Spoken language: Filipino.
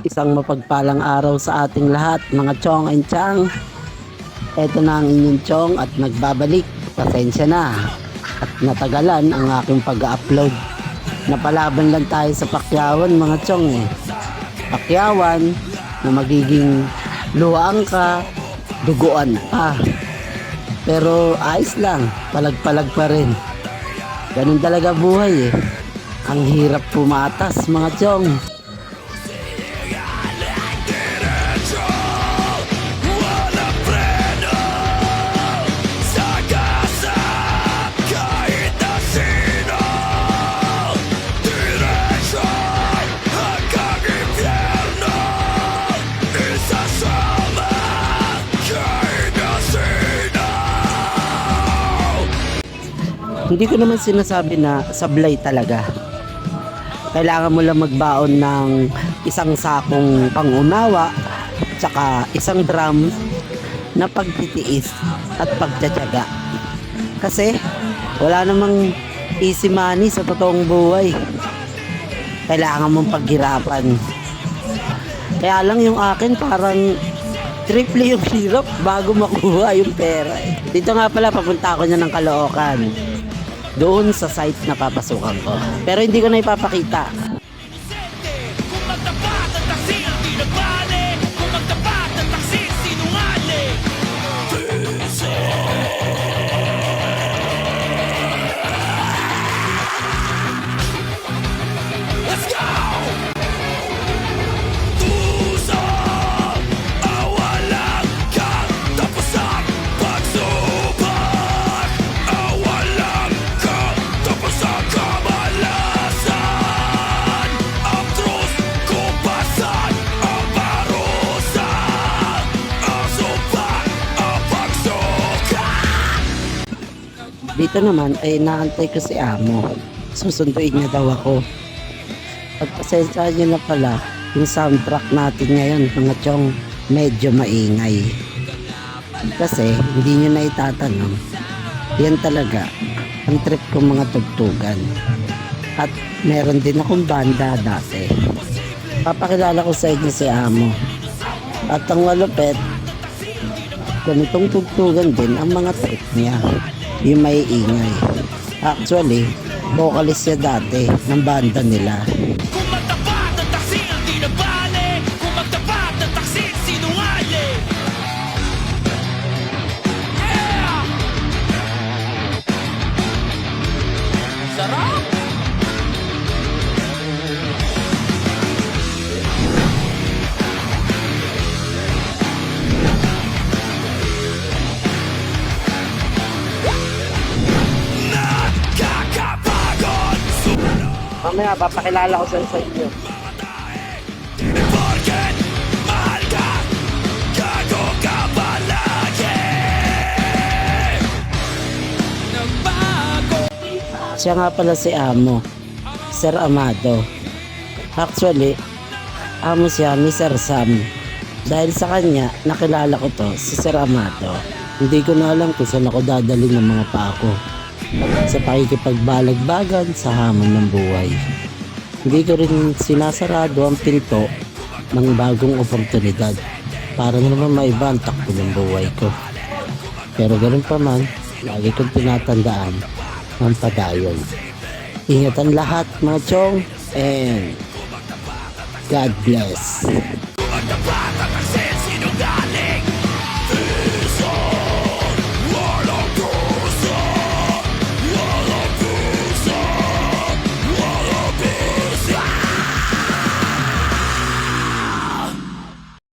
Isang mapagpalang araw sa ating lahat, mga chong and chang. Ito na ang inyong chong at nagbabalik. Pasensya na at natagalan ang aking pag-upload. Napalaban lang tayo sa pakyawan, mga chong Pakyawan na magiging luwang ka, duguan pa. Pero ayos lang, palag-palag pa rin. Ganun talaga buhay Ang hirap pumatas, mga chong. Hindi ko naman sinasabi na sablay talaga. Kailangan mo lang magbaon ng isang sakong pangunawa tsaka isang drum na pagtitiis at pagtsatsaga. Kasi wala namang easy money sa totoong buhay. Kailangan mong paghirapan. Kaya lang yung akin parang triple yung hirap bago makuha yung pera Dito nga pala, papunta ako niya ng Caloocan. Doon sa site na papasukan ko. Pero hindi ko na ipapakita. Dito naman ay naantay ko si Amo. Susunduin niya daw ako. Pagpasensya niyo na pala, yung soundtrack natin ngayon, mga chong, medyo maingay. Kasi hindi niyo na itatanong. Yan talaga ang trip kong mga tugtugan. At meron din akong banda dati. Papakilala ko sa inyo si Amo. At ang malupet, ganitong tugtugan din ang mga trip niya. Yung may ingay. Actually, vocalist siya dati ng banda nila. Kung magtapat ng taksi ang di nabali, kung magtapat ng taksi sinungali. Yeah! Sarap! Mamaya, papakilala ko sa inyo. Porket mahal ka, gago ka palagi. Nagbago. Siya nga pala si Amo, Sir Amado. Actually, Amo siya ni Sir Sam. Dahil sa kanya, nakilala ko to, si Sir Amado. Hindi ko na alam kung saan ako dadalhin ng mga pako. Sa pakikipagbalag-bagan sa hamon ng buhay. Hindi ko rin sinasarado ang pinto ng bagong oportunidad para naman maiba ang takbo ng buhay ko. Pero ganun pa man, lagi kong tinatandaan ang padayon. Ingatan lahat, mga chong, and God bless. Kung magtapat ng taksi sinungali.